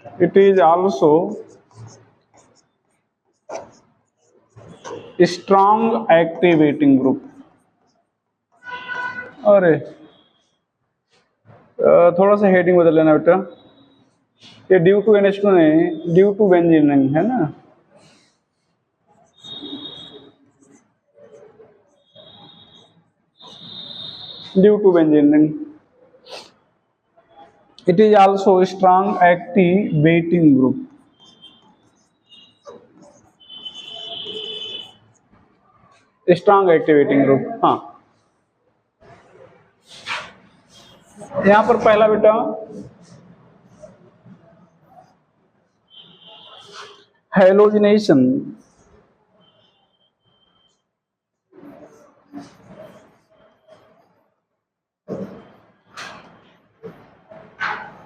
It is also strong activating group. अरे थोड़ा सा हेडिंग बदल लेना बेटा, ये ड्यू टू NH2 नहीं, ड्यू टू बेंजीन नहीं है ना। ड्यू टू बेंजीन नहीं। It is also a strong activating group. Strong activating group. हाँ, यहां पर पहला बेटा हैलोजिनेशन।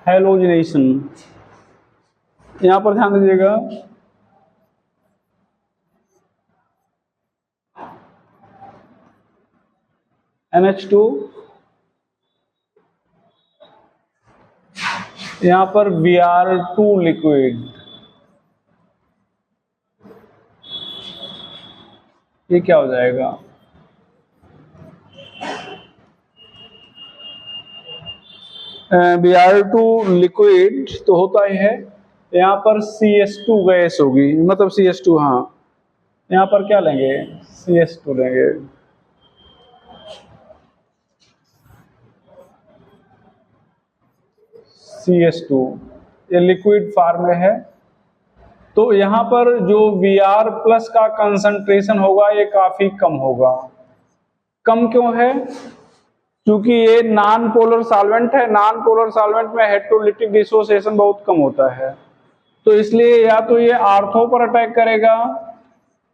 हैलोजिनेशन यहां पर ध्यान दीजिएगा, NH2 यहां पर Br2 लिक्विड, ये क्या हो जाएगा, Br2 लिक्विड तो होता ही है, यहाँ पर CH2 गैस होगी, मतलब CH2। हाँ, यहाँ पर क्या लेंगे, CH2 लेंगे। CH2 ये लिक्विड फॉर्म में है, तो यहाँ पर जो Br प्लस का कंसंट्रेशन होगा ये काफी कम होगा। कम क्यों है, क्योंकि ये नॉन पोलर सॉल्वेंट है। नॉन पोलर सॉल्वेंट में इलेक्ट्रोलाइटिक डिसोसिएशन बहुत कम होता है, तो इसलिए या तो ये आर्थो पर अटैक करेगा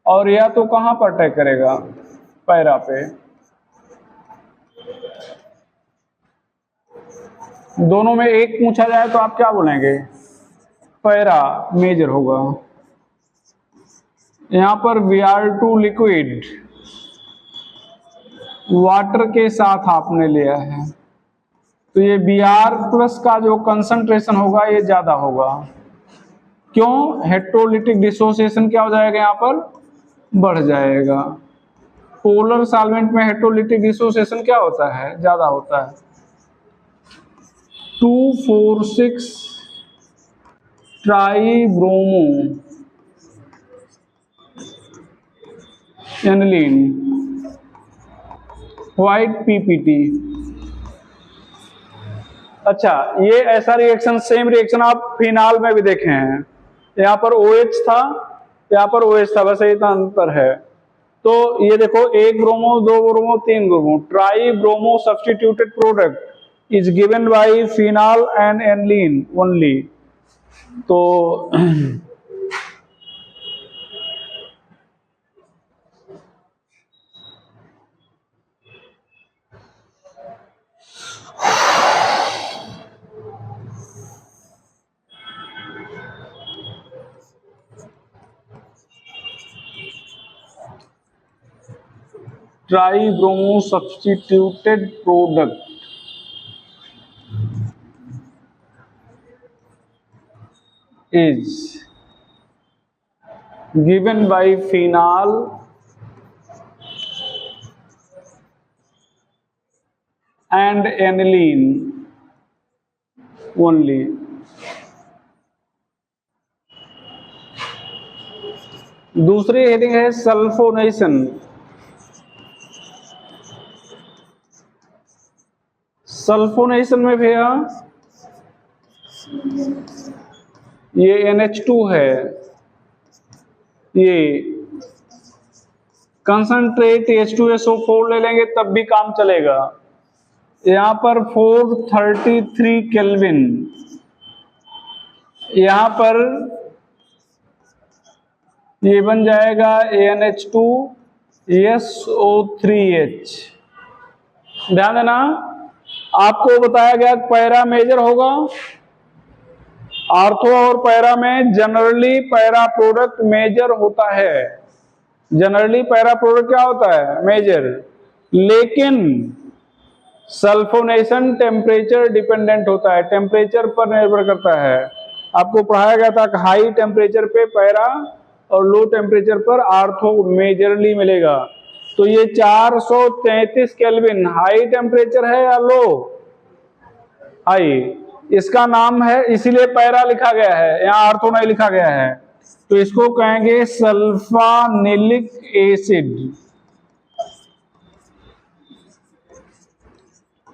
और या तो कहां पर अटैक करेगा, पैरा पे। दोनों में एक पूछा जाए तो आप क्या बोलेंगे, पैरा मेजर होगा। यहां पर Br2 लिक्विड वाटर के साथ आपने लिया है, तो ये Br प्लस का जो कंसंट्रेशन होगा ये ज्यादा होगा। क्यों, इलेक्ट्रोलाइटिक डिसोसिएशन क्या हो जाएगा, यहाँ पर बढ़ जाएगा। पोलर सॉल्वेंट में इलेक्ट्रोलाइटिक डिसोसिएशन क्या होता है, ज्यादा होता है। 2,4,6 ट्राइब्रोमो एनिलीन, व्हाइट PPT। अच्छा, ये ऐसा रिएक्शन, सेम रिएक्शन आप फिनाल में भी देखे हैं। यहाँ पर OH था, यहाँ पर OH था, बस इतना अंतर है। तो ये देखो, 1 bromo 2 bromo 3 bromo, tri bromo substituted product is given by phenol and aniline only. तो tribromo substituted product is given by phenol and aniline only. दूसरी हेडिंग है सल्फोनेशन। सल्फोनेशन में भैया ये NH2 है, ये कंसंट्रेट H2SO4 ले लेंगे तब भी काम चलेगा। यहाँ पर 433 केल्विन, यहाँ पर ये बन जाएगा NH2SO3H। ध्यान देना, आपको बताया गया पैरा मेजर होगा। आर्थो और पैरा में जनरली पैरा प्रोडक्ट मेजर होता है। जनरली पैरा प्रोडक्ट क्या होता है, मेजर। लेकिन सल्फोनेशन टेम्परेचर डिपेंडेंट होता है, टेम्परेचर पर निर्भर करता है। आपको पढ़ाया गया था कि हाई टेम्परेचर पे पैरा और लो टेम्परेचर पर आर्थो मेजरली मिलेगा। तो ये 433 केल्विन हाई टेम्परेचर है या लो? हाई। इसका नाम है, इसीलिए पैरा लिखा गया है, यहाँ आर्थो नहीं लिखा गया है। तो इसको कहेंगे सल्फानिलिक एसिड।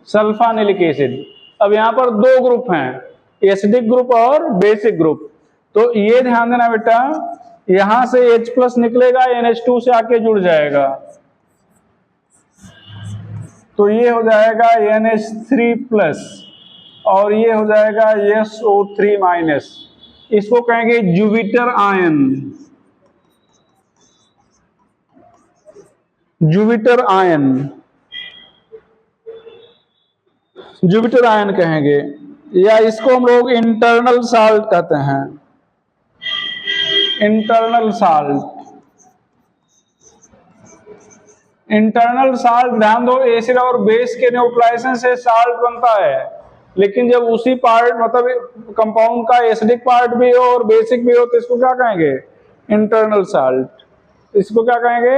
Sulphanilic acid. अब यहाँ पर दो ग्रुप हैं, एसिडिक ग्रुप और बेसिक ग्रुप। तो ये ध्यान देना बेटा, यहां से H+ निकलेगा, NH2 से आके जुड़ जाएगा, तो ये हो जाएगा NH3+ और ये हो जाएगा SO3-। इसको कहेंगे Jupiter ion. Jupiter ion, Jupiter ion कहेंगे, या इसको हम लोग इंटरनल साल्ट कहते हैं। Internal salt. इंटरनल साल्ट, ध्यान दो, एसिड और बेस के न्यूट्रलाइजेशन से साल्ट बनता है, लेकिन जब उसी पार्ट मतलब कंपाउंड का एसिडिक पार्ट भी हो और बेसिक भी हो तो इसको क्या कहेंगे? Internal salt. इसको क्या कहेंगे?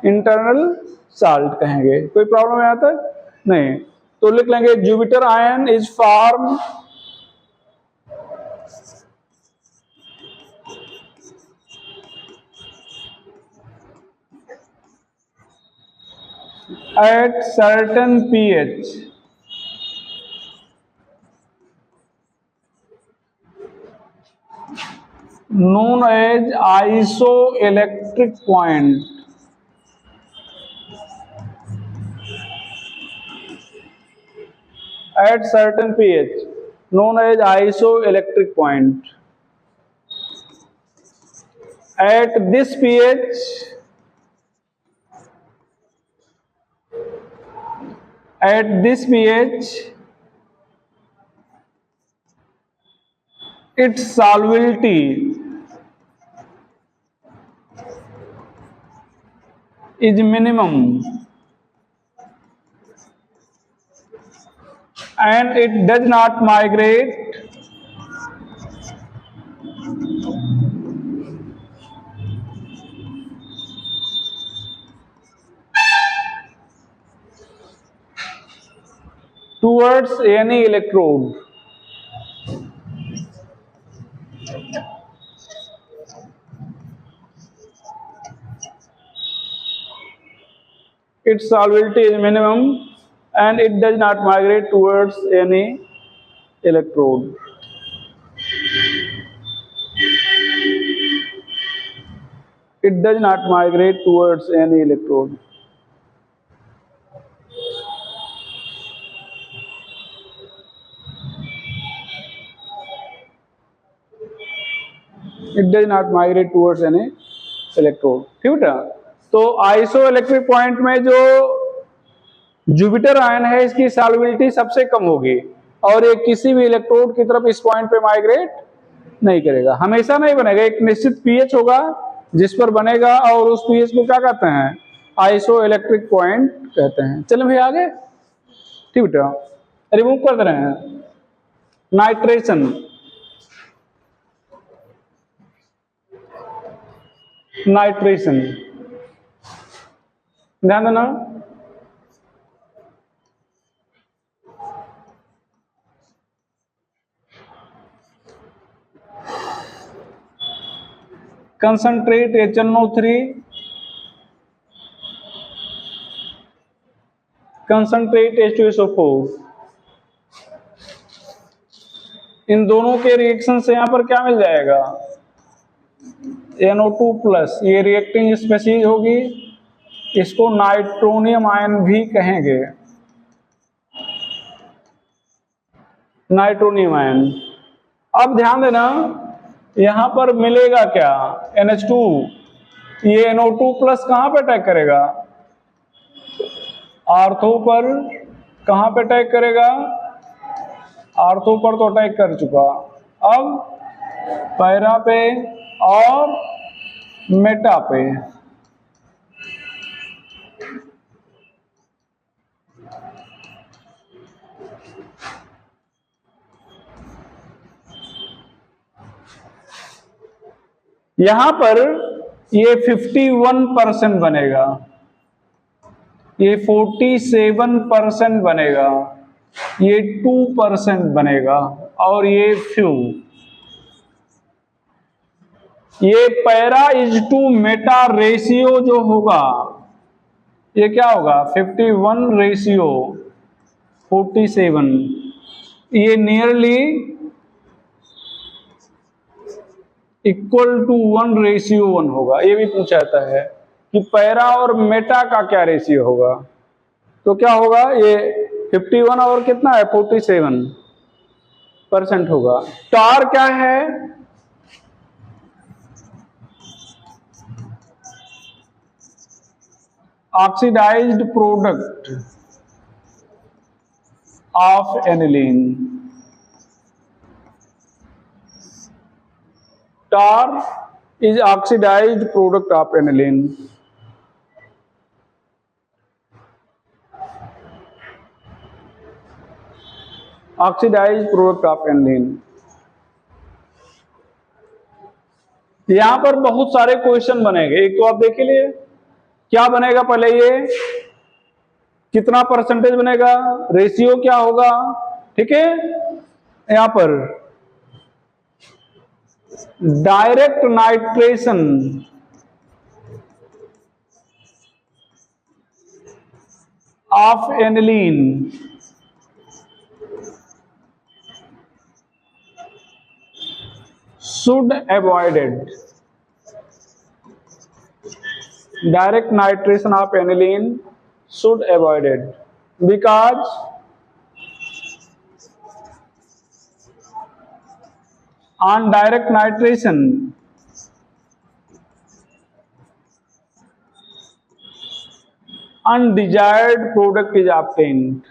इंटरनल साल्ट कहेंगे। कोई प्रॉब्लम यहाँ तक? नहीं। तो लिख लेंगे Jupiter ion is form at certain pH known as isoelectric point. At certain pH known as isoelectric point. At this pH, its solubility is minimum and it does not migrate towards any electrode. Its solubility is minimum and it does not migrate towards any electrode. It does not migrate towards any electrode. It does not migrate towards any electrode. ठीक बेटा? तो iso electric point में जो Jupiter ion है इसकी solubility सबसे कम होगी और ये किसी भी इलेक्ट्रोड की तरफ इस पॉइंट पे माइग्रेट नहीं करेगा, हमेशा नहीं बनेगा। एक निश्चित पीएच होगा जिस पर बनेगा और उस पीएच को क्या कहते हैं? आइसो इलेक्ट्रिक पॉइंट कहते हैं। चलो भाई आगे। ठीक बेटा, रिमूव कर दे रहे हैं। नाइट्रेशन, नाइट्रेशन ध्यान देना। कंसंट्रेट HNO3, कंसंट्रेट H2SO4, इन दोनों के रिएक्शन से यहां पर क्या मिल जाएगा? NO2+। ये रिएक्टिंग स्पीशीज होगी, इसको नाइट्रोनियम आयन भी कहेंगे। Nitronium ion. अब ध्यान देना, यहां पर मिलेगा क्या? NH2। ये NO2+ कहां पे अटैक करेगा? आर्थो पर। कहां पे अटैक करेगा? आर्थो पर तो अटैक कर चुका, अब पैरा पे और मेटा पे। यहां पर ये 51% बनेगा, ये 47% बनेगा, ये 2% बनेगा, और ये फ्यू। ये para is to meta ratio जो होगा, ये क्या होगा, 51:47, ये नियरली इक्वल टू 1:1 होगा। ये भी पूछा जाता है कि पैरा और मेटा का क्या रेशियो होगा, तो क्या होगा, ये 51 और कितना है, 47% होगा। टार क्या है, oxidised product of aniline. tar is oxidized product of aniline. Oxidized product of aniline. यहां पर बहुत सारे क्वेश्चन बनेंगे। एक तो आप देख लिए क्या बनेगा, पहले ये कितना परसेंटेज बनेगा, रेशियो क्या होगा, ठीक है। यहां पर direct nitration of aniline should avoided. Direct nitration of aniline should avoided because on direct nitration undesired product is obtained.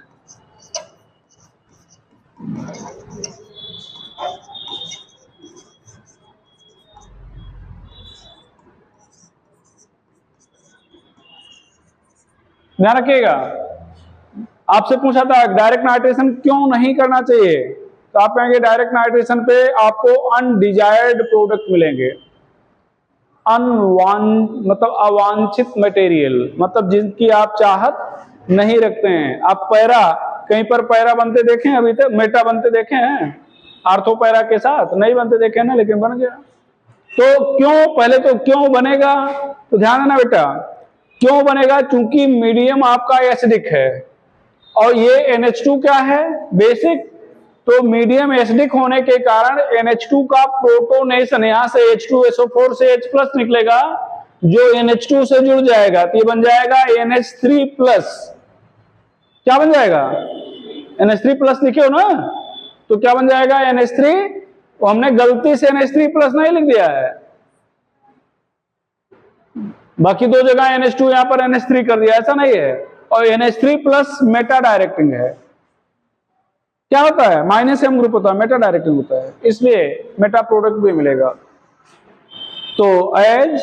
ध्यान रखिएगा, आपसे पूछा था डायरेक्ट नाइट्रेशन क्यों नहीं करना चाहिए, तो आप कहेंगे डायरेक्ट नाइट्रेशन पे आपको अनडिजायर्ड प्रोडक्ट मिलेंगे। मतलब अवांछित मटेरियल, मतलब जिनकी आप चाहत नहीं रखते हैं। आप पैरा, कहीं पर पैरा बनते देखे हैं अभी तक, मेटा बनते देखे हैं आर्थो पैरा के साथ, नहीं बनते देखे ना, लेकिन बन गया। तो क्यों, पहले तो क्यों बनेगा, तो ध्यान देना बेटा, क्यों बनेगा, चूंकि मीडियम आपका एसिडिक है और ये NH2 क्या है, बेसिक। तो मीडियम एसिडिक होने के कारण NH2 का प्रोटोनेशन, यहां से H2SO4 से H+ निकलेगा, जो NH2 से जुड़ जाएगा तो ये बन जाएगा NH3+। क्या बन जाएगा, NH3+ लिखे हो ना, तो क्या बन जाएगा NH3, तो हमने गलती से NH3+ नहीं लिख दिया है, बाकी दो जगह NH2 यहां पर NH3 कर दिया, ऐसा नहीं है। और NH3+ मेटा डायरेक्टिंग है। क्या होता है, -M ग्रुप होता है, मेटा डायरेक्टिंग होता है, इसलिए मेटा प्रोडक्ट भी मिलेगा। तो as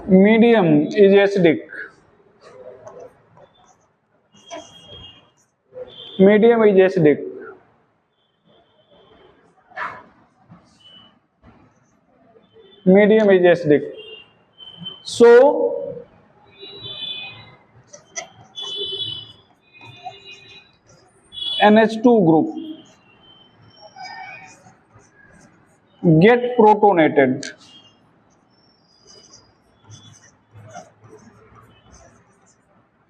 medium is acidic, medium is acidic, medium is acidic, so NH2 group get protonated,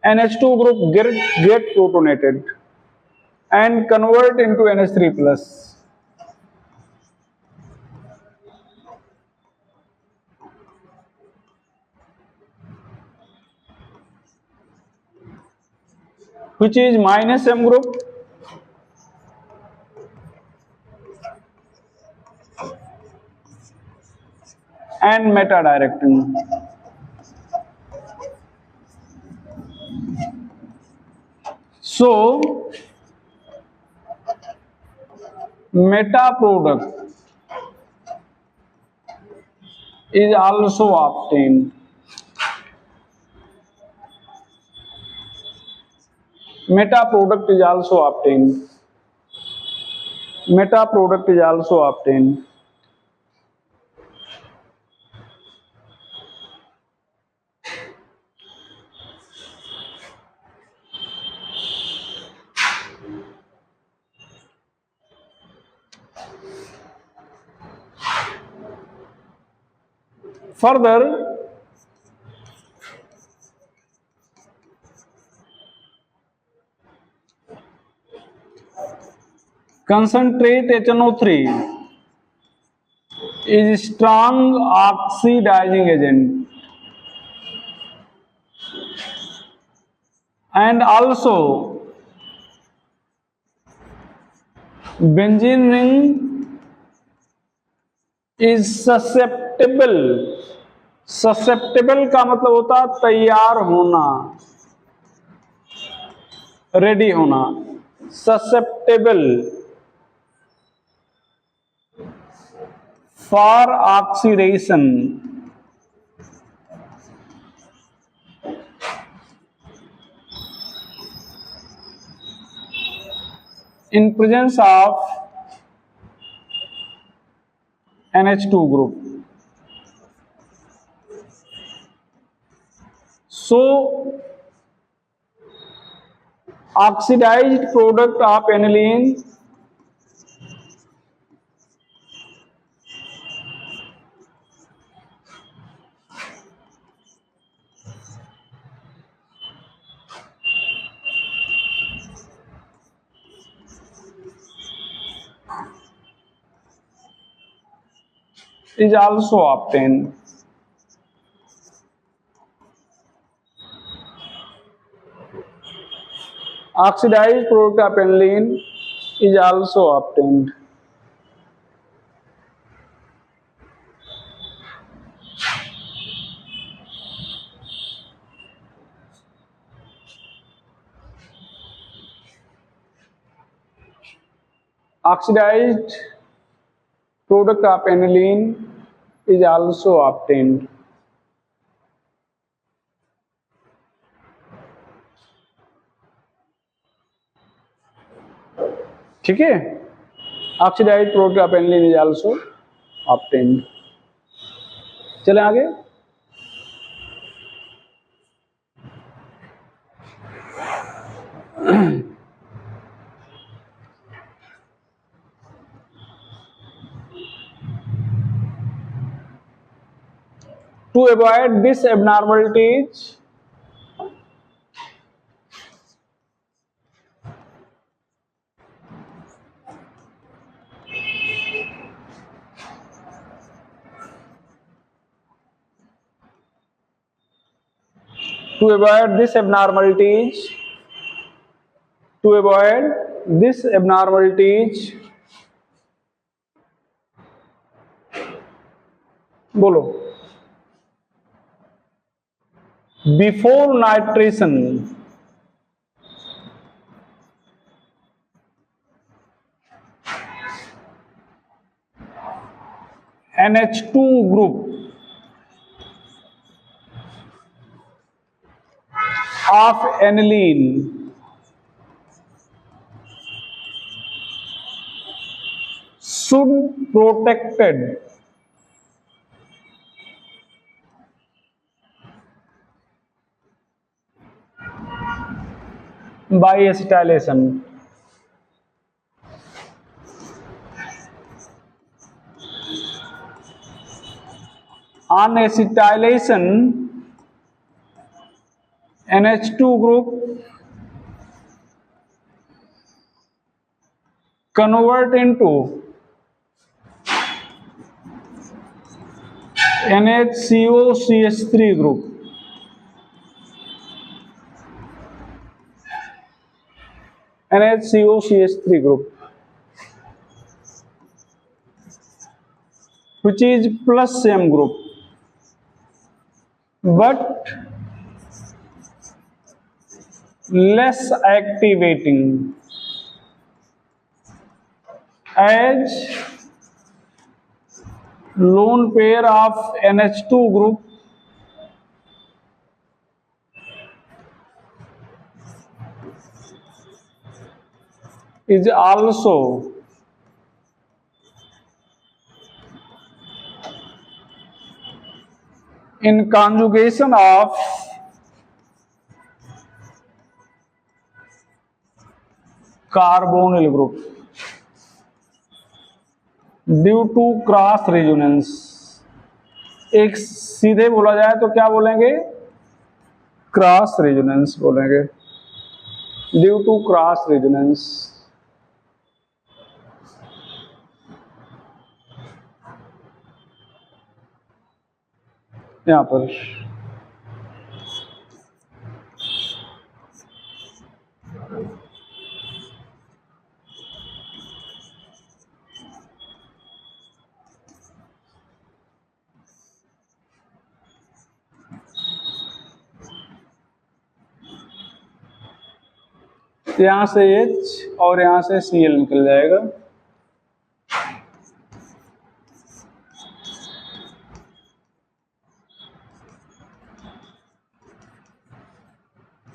NH2 group get protonated and convert into NH3+. Which is -M group and meta directing. So meta product is also obtained. Meta product is also obtained. meta product is also obtained. Further, concentrate HNO3 is strong oxidizing agent, and also benzene ring is susceptible. Susceptible का मतलब होता है तैयार होना, ready होना. Susceptible for oxidation. In presence of NH2 group. So, oxidized product of aniline is also obtained. Oxidized product of aniline is also obtained. Oxidized product of aniline is also obtained. ठीक है, oxidised product of aniline is also obtained. चलें आगे. To avoid this abnormalities, to avoid this abnormalities, बोलो. Before nitration, NH2 group of aniline should protected by acetylation. On acetylation, NH2 group convert into NHCOCH3 group. NHCOCH3 group, which is plus same group, but less activating, as lone pair of NH2 group is also in conjugation of carbonyl group due to cross resonance. एक सीधे बोला जाए तो क्या बोलेंगे, cross resonance बोलेंगे, due to cross resonance. यहां पर यहां से H और यहां से Cl निकल जाएगा।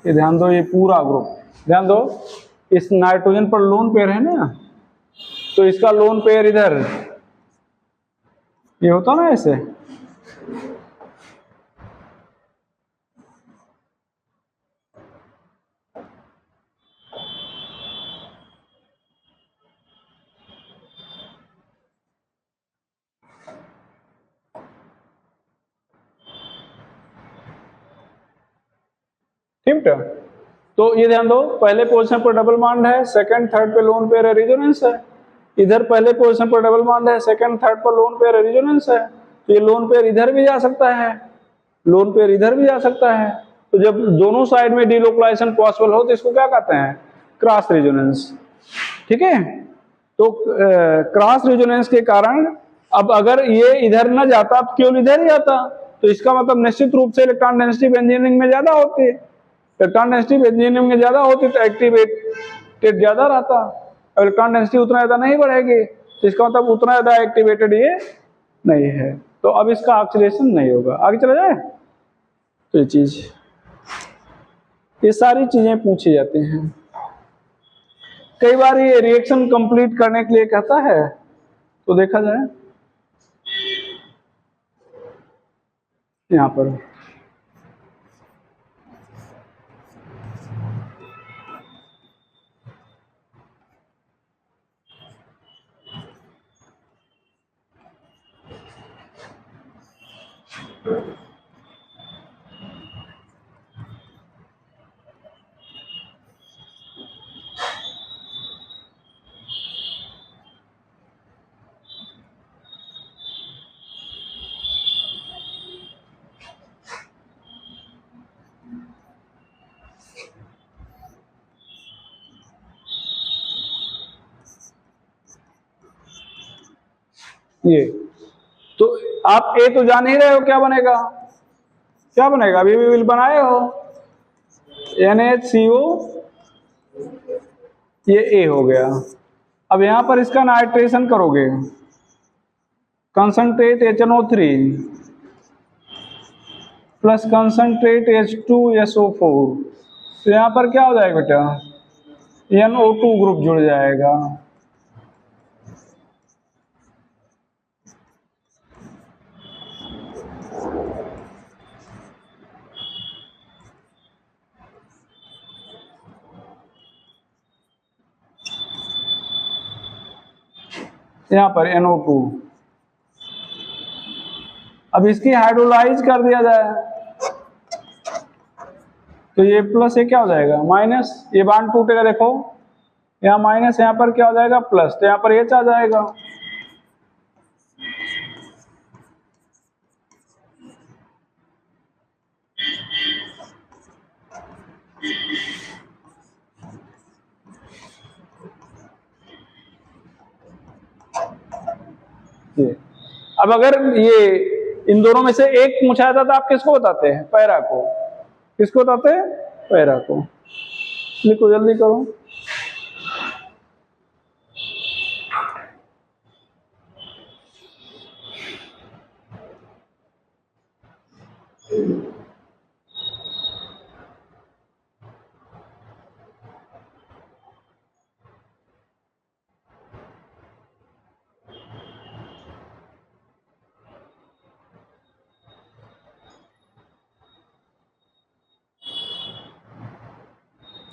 ये ध्यान दो, ये पूरा ग्रुप ध्यान दो, इस नाइट्रोजन पर लोन पेयर है ना, तो इसका लोन पेयर इधर ये होता ना ऐसे, ठीक है। तो ये ध्यान दो, पहले पोजीशन पर डबल बॉन्ड है, सेकंड थर्ड पे लोन पेयर है, रेजोनेंस है। इधर पहले पोजीशन पर डबल बॉन्ड है, सेकंड थर्ड पर लोन पेयर है, रेजोनेंस है। तो ये लोन पेयर इधर भी जा सकता है, लोन पेयर इधर भी जा सकता है। तो जब दोनों साइड में डिलोकलाइजेशन पॉसिबल हो तो इसको क्या कहते हैं, क्रॉस रेजोनेंस। ठीक है, तो क्रॉस रेजोनेंस के कारण अब अगर ये इधर ना जाता, अब केवल इधर ही आता, तो इसका मतलब निश्चित रूप से इलेक्ट्रॉन डेंसिटी इंजीनियरिंग में ज्यादा होती है। इलेक्ट्रॉन डेंसिटी इंजीनियरिंग में ज्यादा होती तो एक्टिवेटेड ज्यादा रहता, इलेक्ट्रॉन डेंसिटी उतना ज्यादा नहीं बढ़ेगी, तो इसका मतलब उतना ज्यादा एक्टिवेटेड ये नहीं है, तो अब इसका ऑक्सीडेशन नहीं होगा। आगे चला जाए, तो ये चीज, ये सारी चीजें पूछी जाती हैं। कई बार ये रिएक्शन कंप्लीट करने के लिए कहता है, तो देखा जाए यहां पर ये, तो आप ए तो जान ही रहे हो क्या बनेगा, क्या बनेगा, अभी भी बनाए हो, NHCO, ये ए हो गया। अब यहां पर इसका नाइट्रेशन करोगे, concentrate HNO3 plus concentrate H2SO4, तो यहां पर क्या हो जाएगा बेटा, NO2 ग्रुप जुड़ जाएगा। यहां पर NO2, अब इसकी हाइड्रोलाइज कर दिया जाए, तो ये प्लस, ये क्या हो जाएगा माइनस, ये बांड टूटेगा, देखो यहाँ माइनस, यहाँ पर क्या हो जाएगा प्लस, तो यहाँ पर H आ जाएगा। ये अब अगर ये इन दोनों में से एक पूछा जाता तो आप किसको बताते हैं, पैरा को, किसको बताते हैं, पैरा को। लिखो जल्दी करो,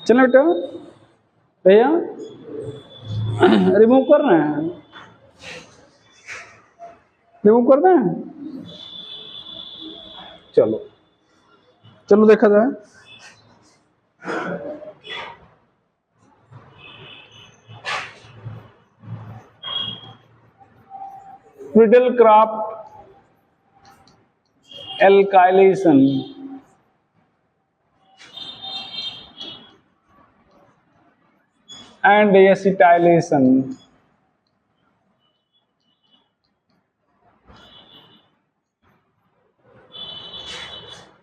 चलो बेटा, भैया रिमूव कर रहे हैं, रिमूव कर रहे हैं। चलो चलो देखा जाए। Friedel-Crafts alkylation and acetylation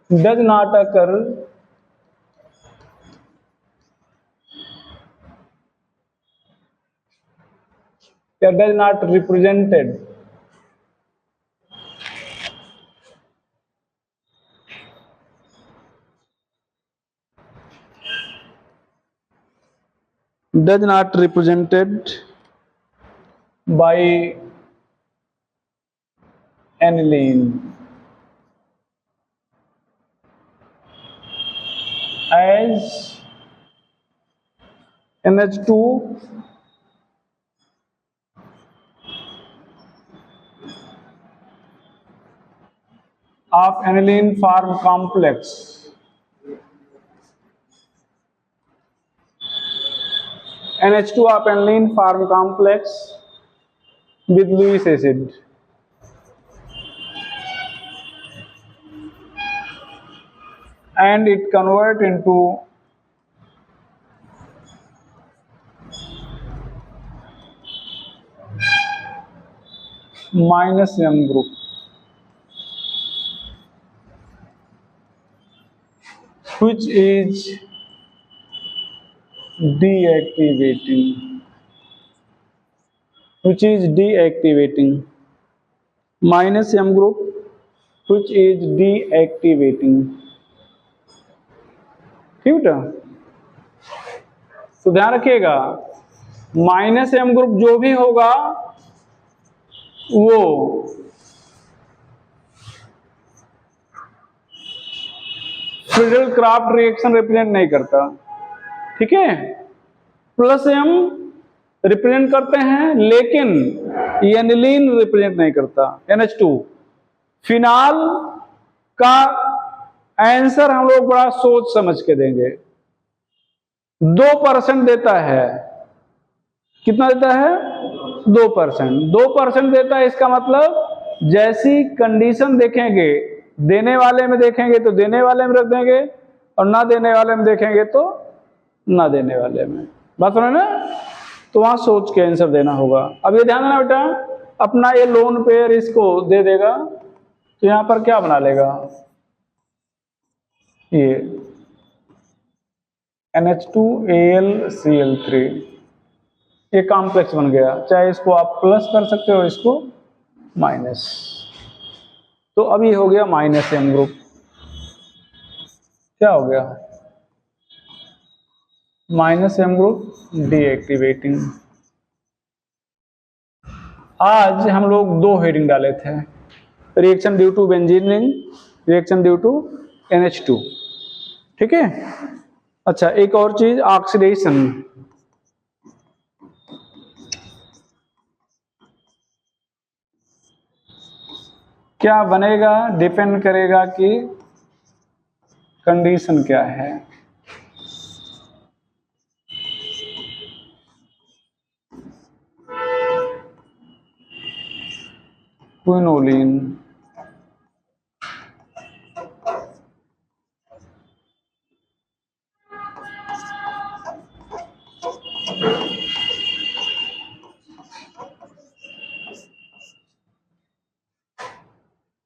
does not occur or does not represented does not represented by aniline as NH2 of aniline form complex NH2 of aniline form complex with Lewis acid and it convert into minus M group, which is deactivating, minus M group, which is deactivating। ठीक बेटा, तो ध्यान रखिएगा, minus M group जो भी होगा वो Friedel-Crafts reaction represent नहीं करता, ठीक है। प्लस एम रिप्रेजेंट करते हैं लेकिन एनिलीन रिप्रेजेंट नहीं करता, NH2। फिनाल का आंसर हम लोग बड़ा सोच समझ के देंगे। 2% देता है, कितना देता है? 2%। 2% देता है, इसका मतलब जैसी कंडीशन देखेंगे, देने वाले में देखेंगे तो देने वाले में रख देंगे और ना देने वाले में देखेंगे तो ना देने वाले में। बात सुनो ना, तो वहां सोच के आंसर देना होगा। अब ये ध्यान देना बेटा, अपना ये लोन पेयर इसको दे देगा तो यहां पर क्या बना लेगा, ये NH2AlCl3, ये कॉम्प्लेक्स बन गया। चाहे इसको आप प्लस कर सकते हो, इसको माइनस। तो अब ये हो गया माइनस एम ग्रुप। क्या हो गया? Minus M group deactivating. आज हम लोग 2 हेडिंग डाले थे, reaction due to benzene ring, reaction due to NH2, ठीक है। अच्छा, एक और चीज, ऑक्सीडेशन। क्या बनेगा डिपेंड करेगा कि कंडीशन क्या है। क्विनोलिन,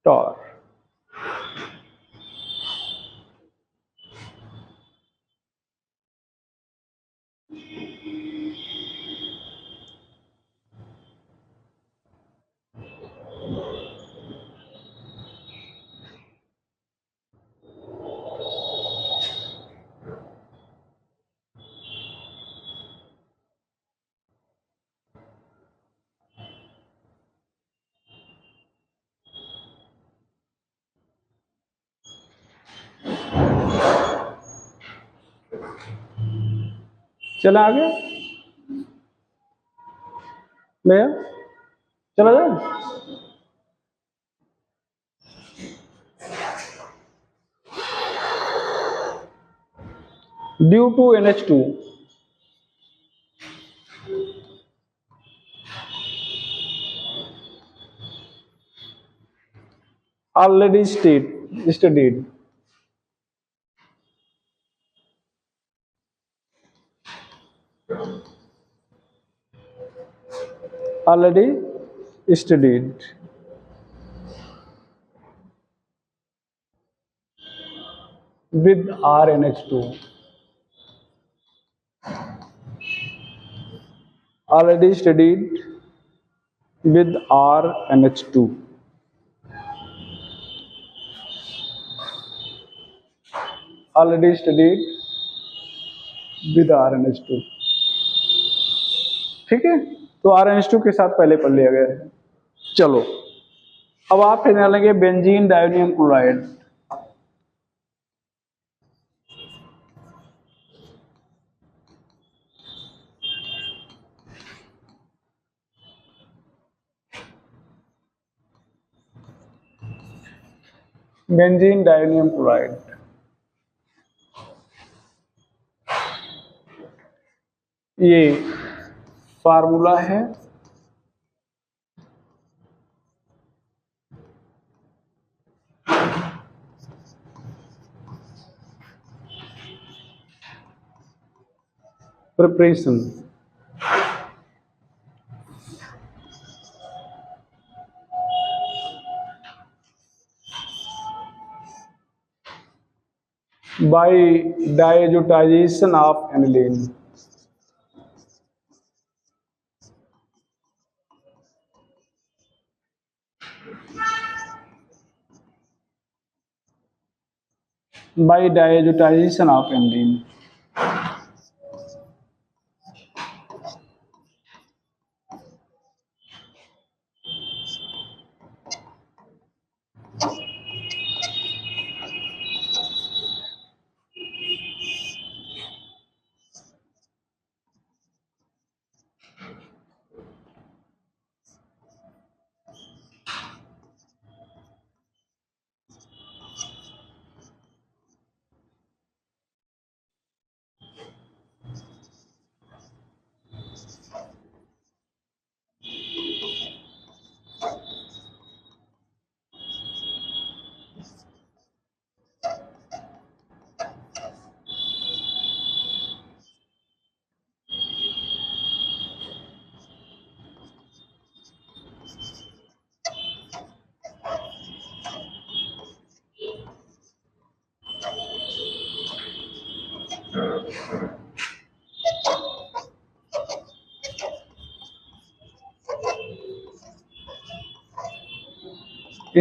टॉर, चला आगे भैया, चला जाए। Due to NH2 already studied. Already studied. With RNH2. Already studied with RNH2. Already studied with RNH2. ठीक है, तो RNH2 के साथ पहले पढ़ लिया गया है। चलो अब आप फिर लेंगे बेंजीन डायोनियम क्लोराइड। बेंजीन डायोनियम क्लोराइड, ये फार्मूला है preparation. by diazotization of aniline। by diazotization of aniline।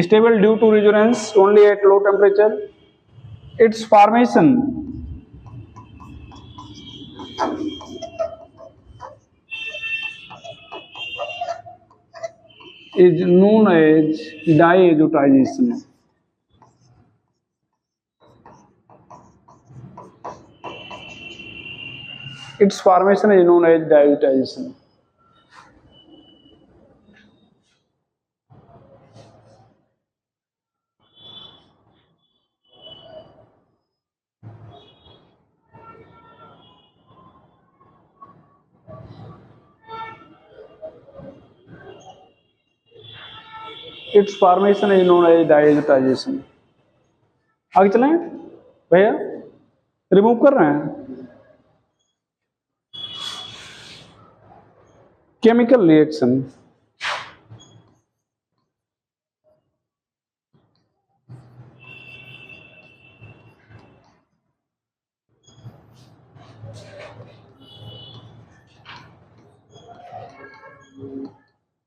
Stable due to resonance only at low temperature. Its formation is known as diazotization. Its formation is known as diazotization. Its formation is known as diazotization. आगे चलें भैया, remove कर रहे हैं। Chemical reaction,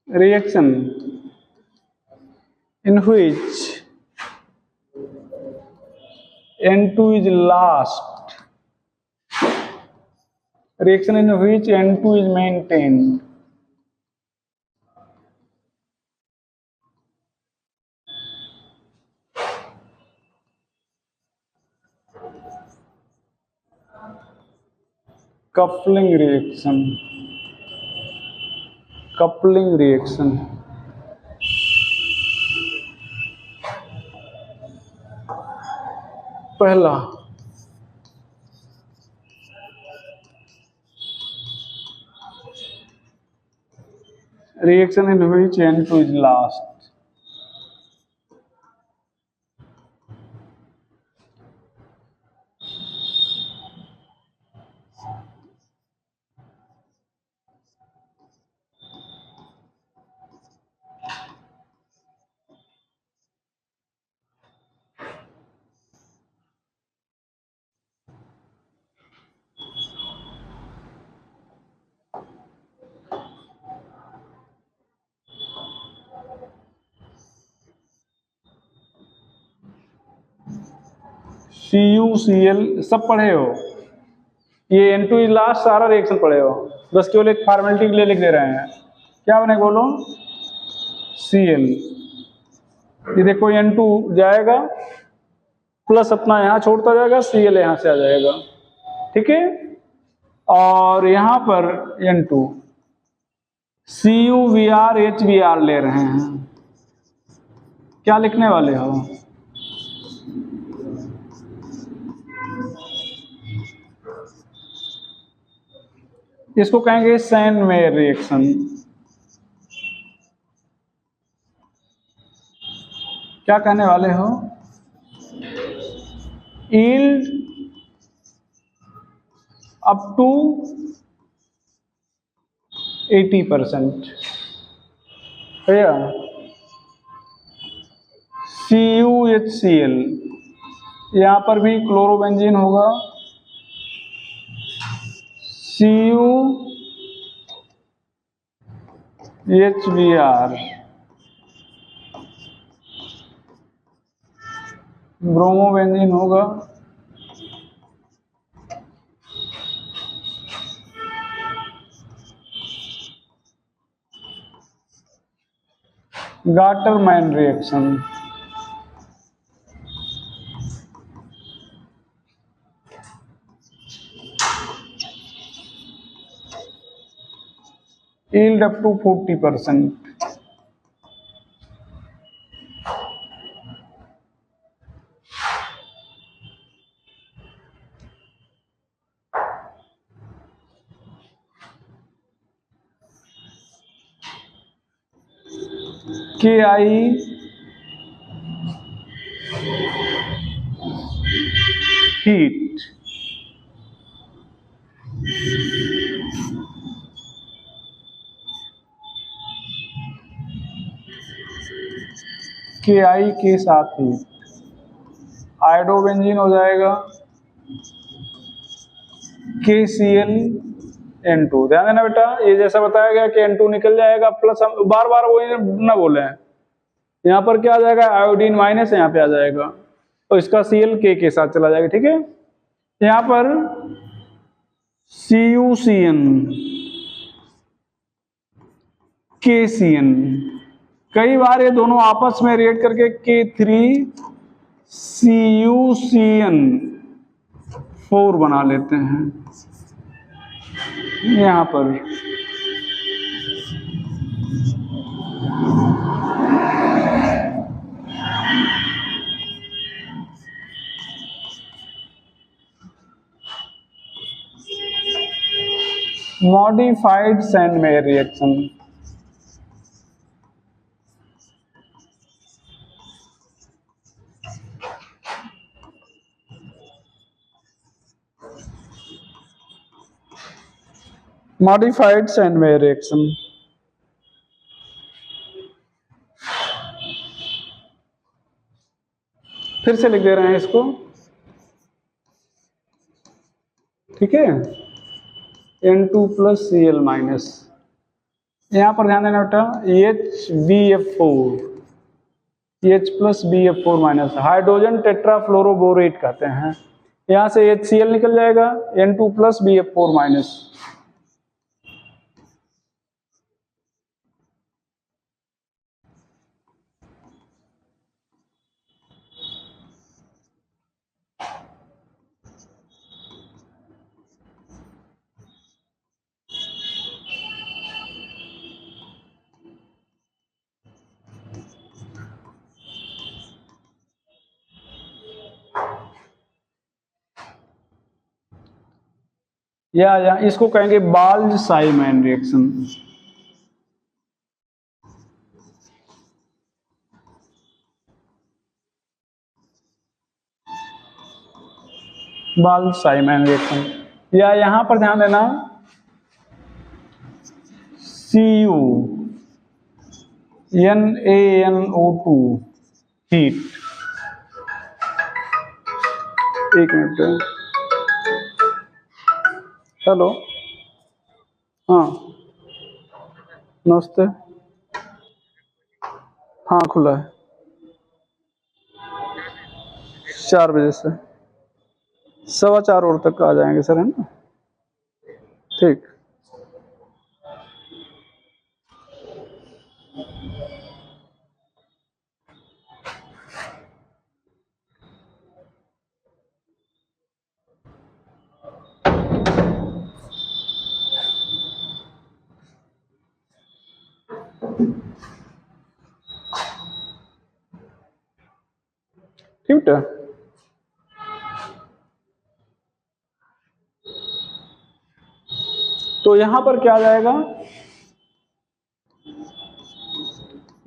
reaction in which N2 is lost, reaction in which N2 is maintained, coupling reaction, coupling reaction. पहला reaction in which N2 is last. CuCl सब पढ़े हो, ये N2 इज लास्ट सारा रिएक्शन पढ़े हो, बस केवल एक फॉर्मेलिटी के लिए लिख दे रहे हैं। क्या बने बोलो? Cl। ये देखो N2 जाएगा प्लस अपना यहां छोड़ता जाएगा, Cl यहां से आ जाएगा, ठीक है। और यहां पर N2 CuVr HBr ले रहे हैं, क्या लिखने वाले हो? इसको कहेंगे सैंड-मेयर रिएक्शन। क्या कहने वाले हो? यील्ड अप टू 80%, भैया। CuHCl, यहां पर भी क्लोरोबेंजीन होगा, CuHBr, ब्रोमोबेंजीन होगा, Gattermann reaction. Yield up to 40%। KI heat, KI के साथ ही आयोडोबेंजीन हो जाएगा, KClN2। ध्यान देना बेटा, ये जैसा बताया गया कि N2 निकल जाएगा प्लस, हम बार बार वो ना बोले हैं। यहाँ पर क्या आ जाएगा? आयोडीन माइनस यहाँ पे आ जाएगा, तो इसका Cl के साथ चला जाएगा, ठीक है। यहाँ पर CuCN KCN, कई बार ये दोनों आपस में रिएक्ट करके K3CuCN4 बना लेते हैं। यहां पर modified sand-mayor reaction. Modified sand-mayor reaction, फिर से लिख दे रहे हैं इसको, ठीक है। N2 प्लस Cl माइनस, यहां पर ध्यान देना बेटा, HBF4, H plus BF4 minus, hydrogen tetrafluoroborate कहते हैं। यहां से HCl निकल जाएगा, N2 प्लस BF4 माइनस। या इसको कहेंगे बाल्ज-साइमन रिएक्शन। बाल्ज-साइमन रिएक्शन, या यहां पर ध्यान देना Cu NaNO2 हीट। एक मिनट, हेलो, हाँ नमस्ते, हाँ खुला है 4 बजे से 4:15 और तक आ जाएंगे सर, है ना? ठीक। ठीक है, तो यहां पर क्या आ जाएगा,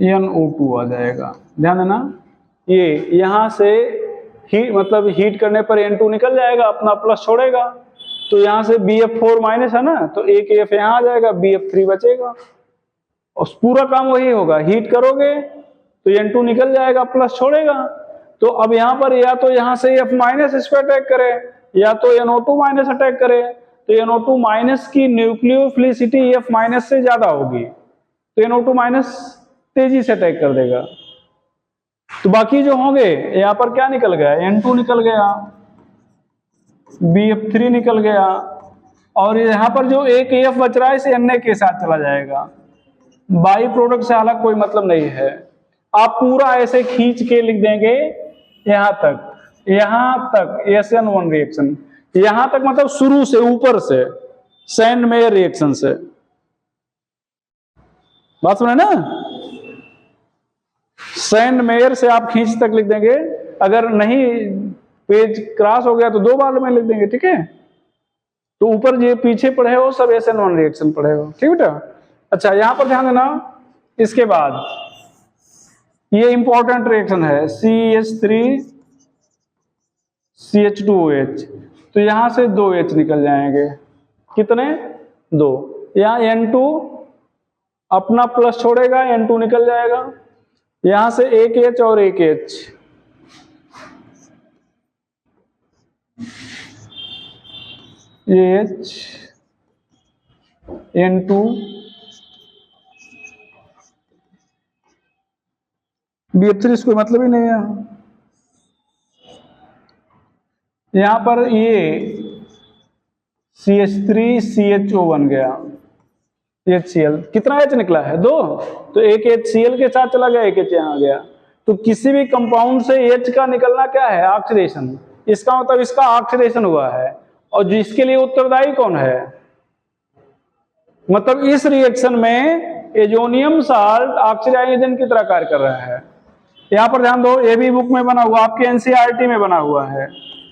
NO2 आ जाएगा। ध्यान देना, ये यहां से हीट मतलब हीट करने पर N2 निकल जाएगा, अपना प्लस छोड़ेगा, तो यहां से BF4 माइनस है ना, तो एक F यहां आ जाएगा, BF3 बचेगा, और पूरा काम वही होगा, हीट करोगे तो N2 निकल जाएगा, प्लस छोड़ेगा। तो अब यहां पर या तो यहां से F माइनस इस पर अटैक करे, या तो NO2 माइनस अटैक करे, तो NO2 माइनस की न्यूक्लियोफिलिसिटी F माइनस से ज्यादा होगी, तो NO2 माइनस तेजी से अटैक कर देगा। तो बाकी जो होंगे, यहां पर क्या निकल गया, N2 निकल गया, BF3 निकल गया, और यहां पर जो एक F बच रहा है इसे Na के साथ चला जाएगा। बाई प्रोडक्ट से अलग कोई मतलब नहीं है। आप पूरा ऐसे खींच के लिख देंगे यहां तक SN1 रिएक्शन, यहां तक मतलब शुरू से ऊपर से सैंडमेयर रिएक्शन से। बात सुने ना, सैंडमेयर से आप खींच तक लिख देंगे, अगर नहीं पेज क्रॉस हो गया तो 2 बार में लिख देंगे, ठीक है? तो ऊपर जो पीछे पढ़े हो सब SN1 रिएक्शन पढ़े हो, ठीक बेटा? अच्छा, यहां पर ध्यान देना, इसके बाद ये इंपॉर्टेंट रिएक्शन है, CH3 CH2OH, तो यहां से 2 H निकल जाएंगे, कितने? 2। यहां N2 अपना प्लस छोड़ेगा, N2 निकल जाएगा, यहां से एक H और एक H, ये H N2 BF3 इसको मतलब ही नहीं है। यहां पर ये CH3 CHO बन गया, HCl, कितना H निकला है? 2, तो एक HCl के साथ चला गया, एक H यहां आ गया। तो किसी भी कंपाउंड से H का निकलना क्या है? ऑक्सीडेशन। इसका मतलब इसका ऑक्सीडेशन हुआ है, और जिसके लिए उत्तरदायी कौन है? मतलब इस रिएक्शन में एजोनियम साल्ट ऑक्सीडाइजिंग एजेंट की तरह कार्य कर रहा है। यहां पर ध्यान दो, ये भी बुक में बना हुआ, आपके एनसीईआरटी में बना हुआ है,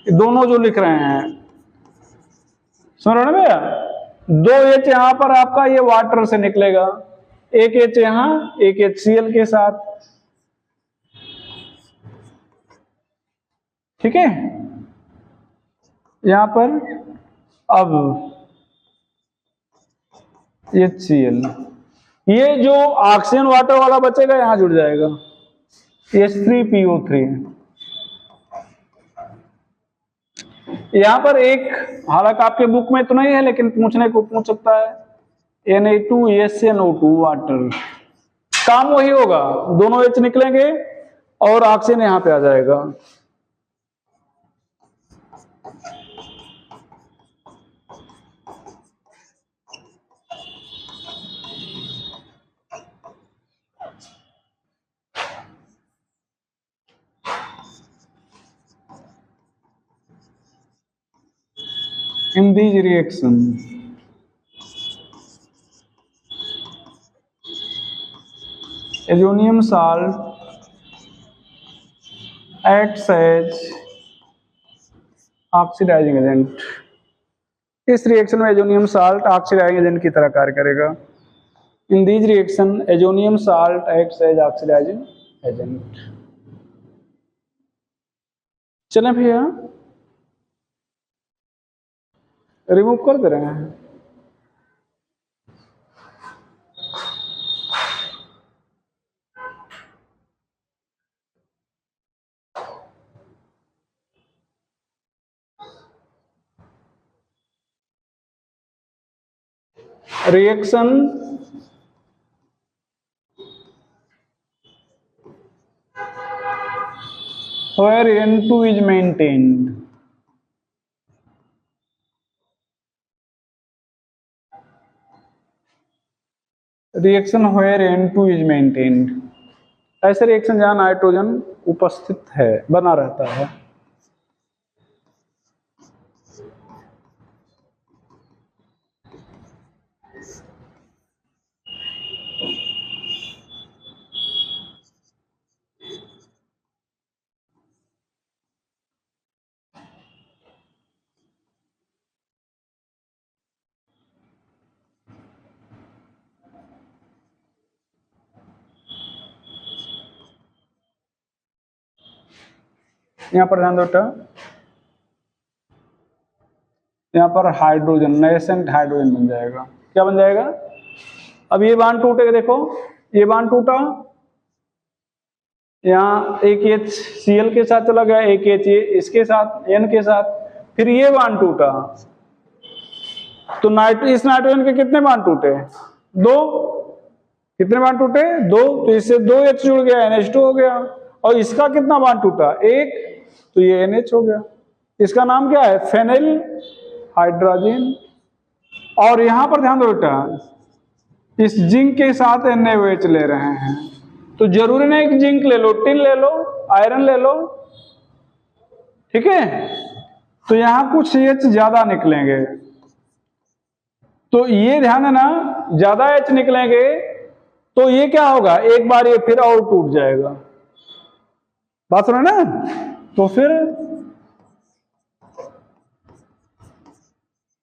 दोनों जो लिख रहे हैं, सुन रहे हो ना भैया? 2 H यहां पर आपका ये वाटर से निकलेगा, एक H यहां, एक HCl के साथ, ठीक है? यहां पर अब HCl, ये जो ऑक्सीजन वाटर वाला बचेगा यहां जुड़ जाएगा, H3PO3। यहां पर एक, हालांकि आपके बुक में तो नहीं है लेकिन पूछने को पूछ सकता है, Na2SNO2 वाटर, काम वही होगा, दोनों H निकलेंगे और ऑक्सीजन यहां पे आ जाएगा। In these reactions, ammonium salt acts as oxidizing agent, इस रिएक्शन में एजोनियम साल्ट ऑक्सीडाइजिंग एजेंट की तरह कार्य करेगा। In these reaction azonium salt acts as oxidising agent. चलें भैया, रिमूव कर दे रहे हैं। Reaction where N2 is maintained. Reaction where N2 is maintained, ऐसे रिएक्शन जहां नाइट्रोजन उपस्थित है, बना रहता है। यहां पर ध्यान दो बेटा, यहां पर हाइड्रोजन, नेसेंट हाइड्रोजन बन जाएगा। क्या बन जाएगा? अब ये बांड टूटेगा, देखो ये बांड टूटा, यहाँ एक HCl के साथ चला गया, एक H इसके साथ, N के साथ, फिर ये बांड टूटा, तो इस नाइट्रोजन के कितने बांड टूटे? 2। कितने बांड टूटे? 2। तो इससे 2H जुड़ गया, NH2 हो गया। और इसका कितना बांड टूटा? 1, तो ये NH हो गया। इसका नाम क्या है? Phenyl hydrogen. और यहां पर ध्यान दो बेटा, इस जिंक के साथ NaOH ले रहे हैं, तो जरूरी नहीं कि जिंक ले लो, टिन ले लो, आयरन ले लो, ठीक है? तो यहां कुछ H ज्यादा निकलेंगे, तो ये ध्यान है ना, ज्यादा H निकलेंगे तो ये क्या होगा, एक बार ये फिर और टूट जाएगा। बात सुनो ना, तो फिर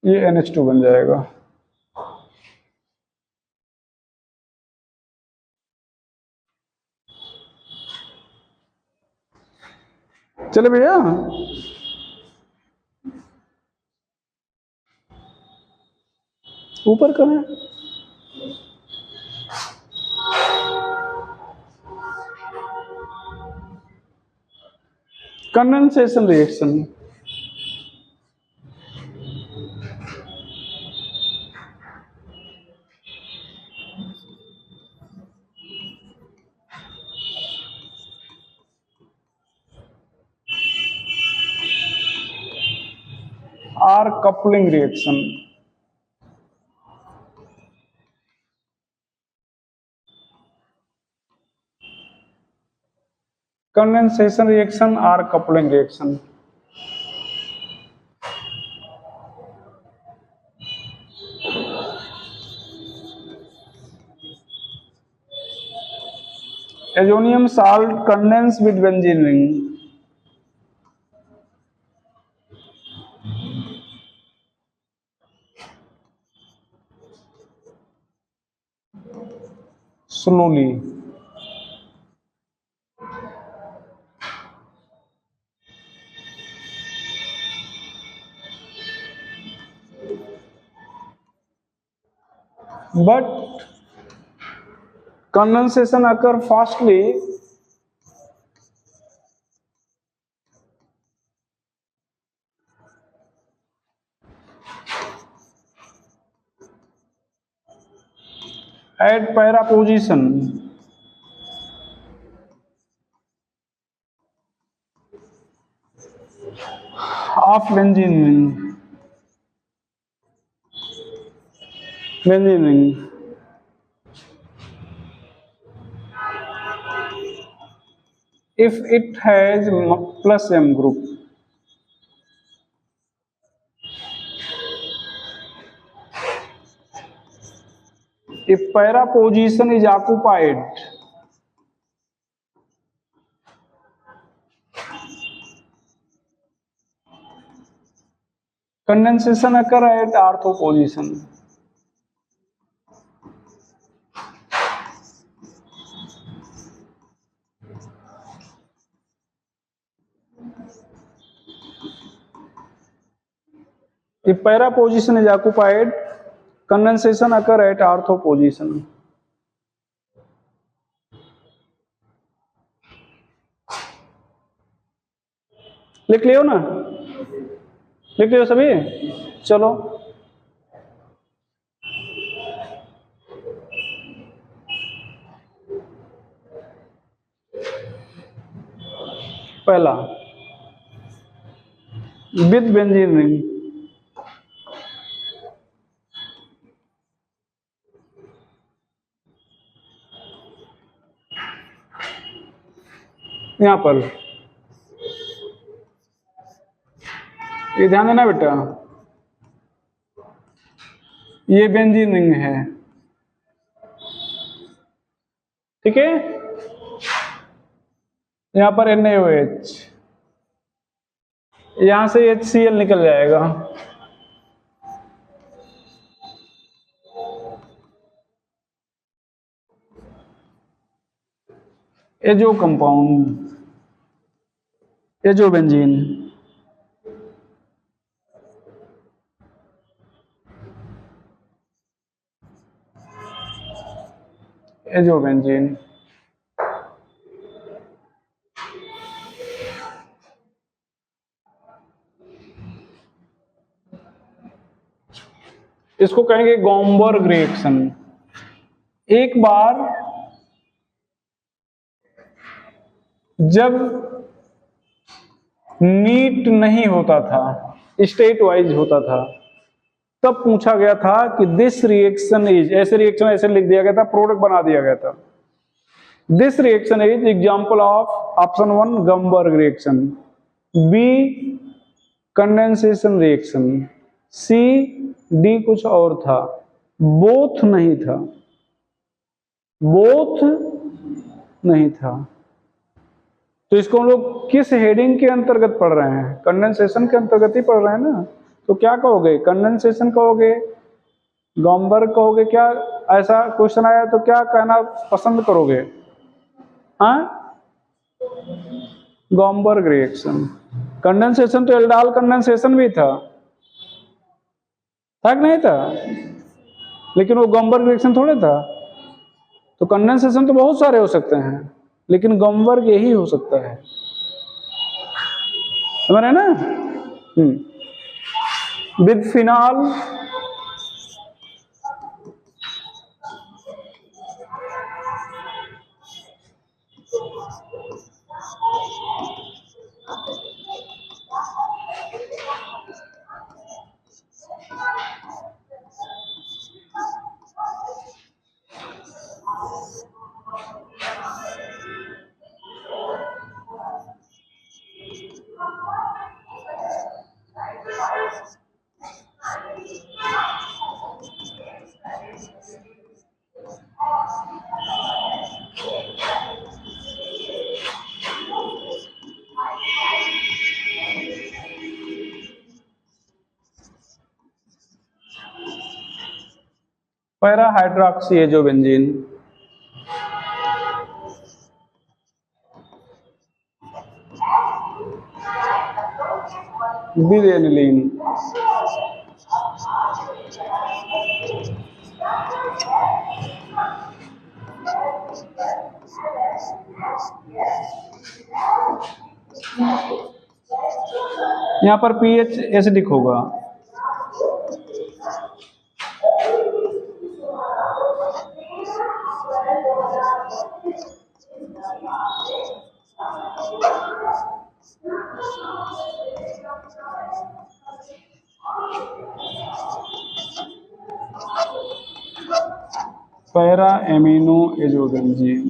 ये NH2 बन जाएगा। चले भैया, ऊपर करें। Condensation reaction, or coupling reaction. Condensation reaction, or coupling reaction. Ammonium salt condense with benzene ring. Slowly. But condensation occur fastly at para position of benzene ring. Benzene ring. If it has plus M group. If para position is occupied condensation occur at ortho position. If para position is occupied, condensation occur at ortho position. लिख लियो ना, लिख लियो सभी, चलो पहला with benzene ring, यहां पर ये ध्यान देना बेटा, ये बेंजीन रिंग है, ठीक है। यहां पर NaOH, यहां से HCl निकल जाएगा, azo compound, azo benzene, azo benzene. इसको कहेंगे गॉम्बर्ग रिएक्शन। एक बार जब नीट नहीं होता था, स्टेट वाइज होता था, तब पूछा गया था कि दिस रिएक्शन इज, ऐसे रिएक्शन ऐसे लिख दिया गया था, प्रोडक्ट बना दिया गया था, this reaction is example of option 1 Gomberg reaction, B condensation reaction, C D कुछ और था, बोथ नहीं था, बोथ नहीं था। तो इसको हम लोग किस हेडिंग के अंतर्गत पढ़ रहे हैं? कंडेंसेशन के अंतर्गत ही पढ़ रहे हैं ना। तो क्या कहोगे? कंडेंसेशन कहोगे, गॉम्बर्ग कहोगे? क्या ऐसा क्वेश्चन आया तो क्या कहना पसंद करोगे? हाँ, गॉम्बर्ग रिएक्शन। कंडेंसेशन तो एल्डाल कंडेंसेशन भी था कि नहीं था, लेकिन वो गॉम्बर्ग रिएक्शन थोड़े था। तो कंडेंसेशन तो बहुत सारे हो सकते हैं, लेकिन गॉम्बर्ग यही हो सकता है, समझ रहे ना। With phenol, para hydroxy azobenzene, with aniline, यहां पर पीएच एसिडिक होगा, पैरा एमिनो एजोबेंजीन।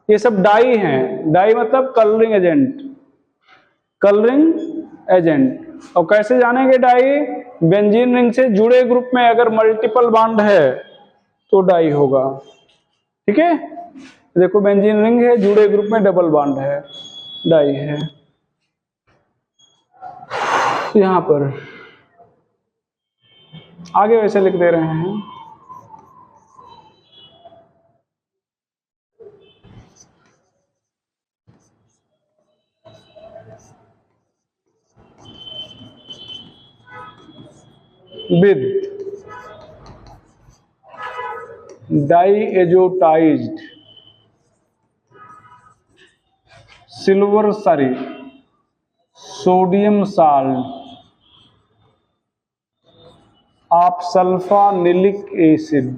ये सब डाई हैं, डाई मतलब कलरिंग एजेंट, कलरिंग एजेंट। और कैसे जानेंगे डाई? बेंजीन रिंग से जुड़े ग्रुप में अगर मल्टीपल बॉन्ड है तो डाई होगा, ठीक है। देखो बेंजीन रिंग है, जुड़े ग्रुप में डबल बॉन्ड है, डाई है। यहां पर आगे वैसे लिख दे रहे हैं। With diazotised silver sorry sodium salt of sulphanilic acid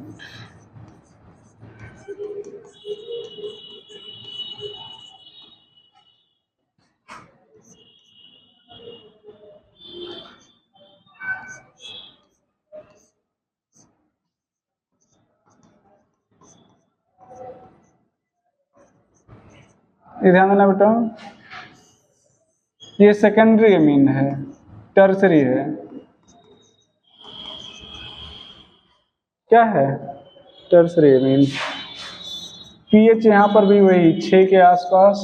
ये ध्यान देना बेटा, ये सेकेंडरी एमीन है, टर्सरी है। क्या है? Tertiary amine. पीएच यहां पर भी वही 6 के आसपास।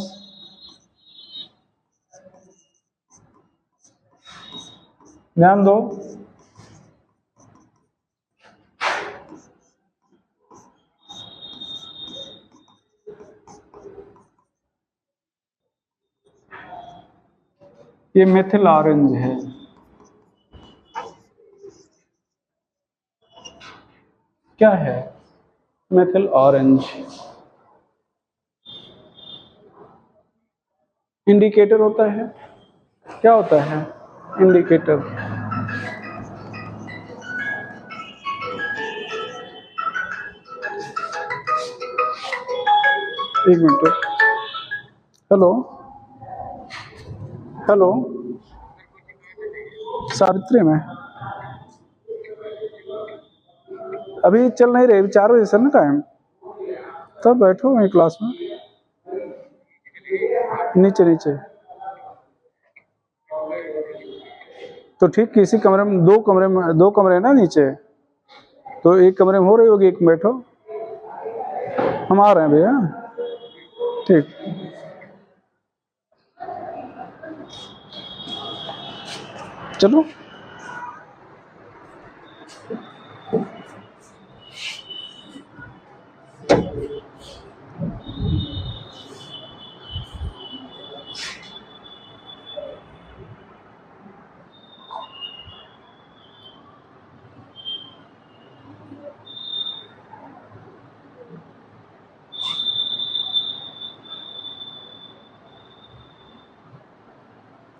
ध्यान दो, ये मेथिल ऑरेंज है। क्या है? Methyl orange. इंडिकेटर होता है। क्या होता है? इंडिकेटर। एक मिनट। हेलो हेलो, सावित्री में अभी चल नहीं रहे, 4 बजे से ना टाइम, तब बैठो वहीं क्लास में। नीचे नीचे तो ठीक, किसी कमरे में, 2 कमरे ना नीचे, तो एक कमरे में हो रही होगी, एक में बैठो। हम आ रहे हैं भैया, ठीक। चलो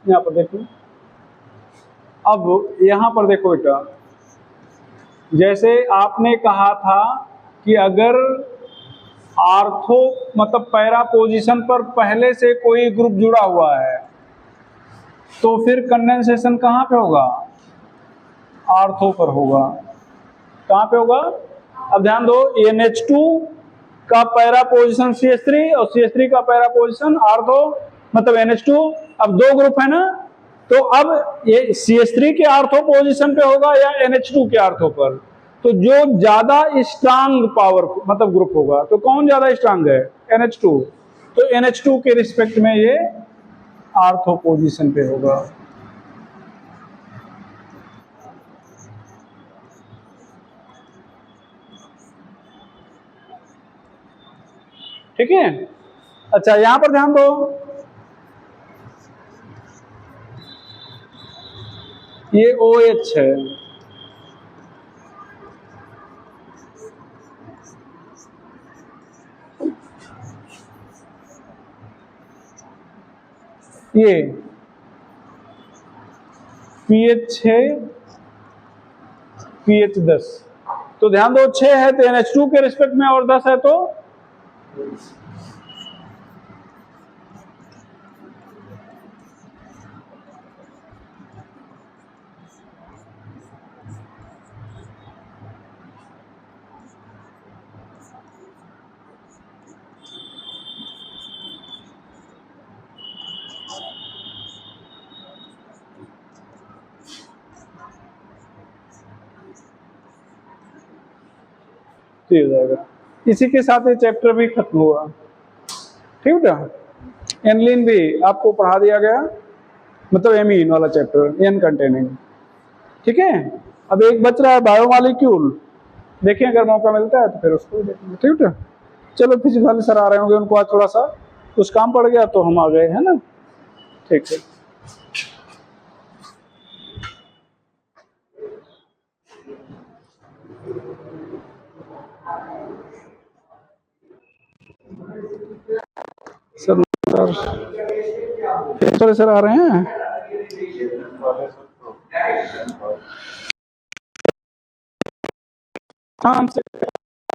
यहाँ पर देखो। अब यहाँ पर देखो बेटा, जैसे आपने कहा था कि अगर आर्थो मतलब पैरा पोजीशन पर पहले से कोई ग्रुप जुड़ा हुआ है तो फिर कंडेंसेशन कहाँ पे होगा? आर्थो पर होगा। कहाँ पे होगा? अब ध्यान दो, NH2 का पैरा पोजीशन CH3 और CH3 का पैरा पोजीशन आर्थो मतलब NH2। अब 2 ग्रुप है ना, तो अब ये CH3 के आर्थो पोजीशन पे होगा या NH2 के आर्थो पर? तो जो ज्यादा स्ट्रांग पावर मतलब ग्रुप होगा, तो कौन ज्यादा स्ट्रांग है? NH2। तो NH2 के रिस्पेक्ट में ये आर्थो पोजीशन पे होगा। ठीक है। अच्छा, यहां पर ध्यान दो, ये OH है, ये pH 6 pH 10। तो ध्यान दो, 6 है तो NH2 के रिस्पेक्ट में, और 10 है तो हो जाएगा। इसी के साथ ये चैप्टर भी खत्म हुआ। ठीक है। एनिलीन भी आपको पढ़ा दिया गया, मतलब एमीन वाला चैप्टर, एन कंटेनिंग। ठीक है, अब एक बच रहा है बायोमॉलिक्यूल, देखें अगर मौका मिलता है तो फिर उसको भी देखेंगे। ठीक है, चलो फिजिक्स वाले सर आ रहे होंगे, उनको आज थोड़ा सा कुछ काम पड़ गया तो हम आ गए, है ना। ठीक है, सर सर सर आ रहे हैं। हाँ, हमसे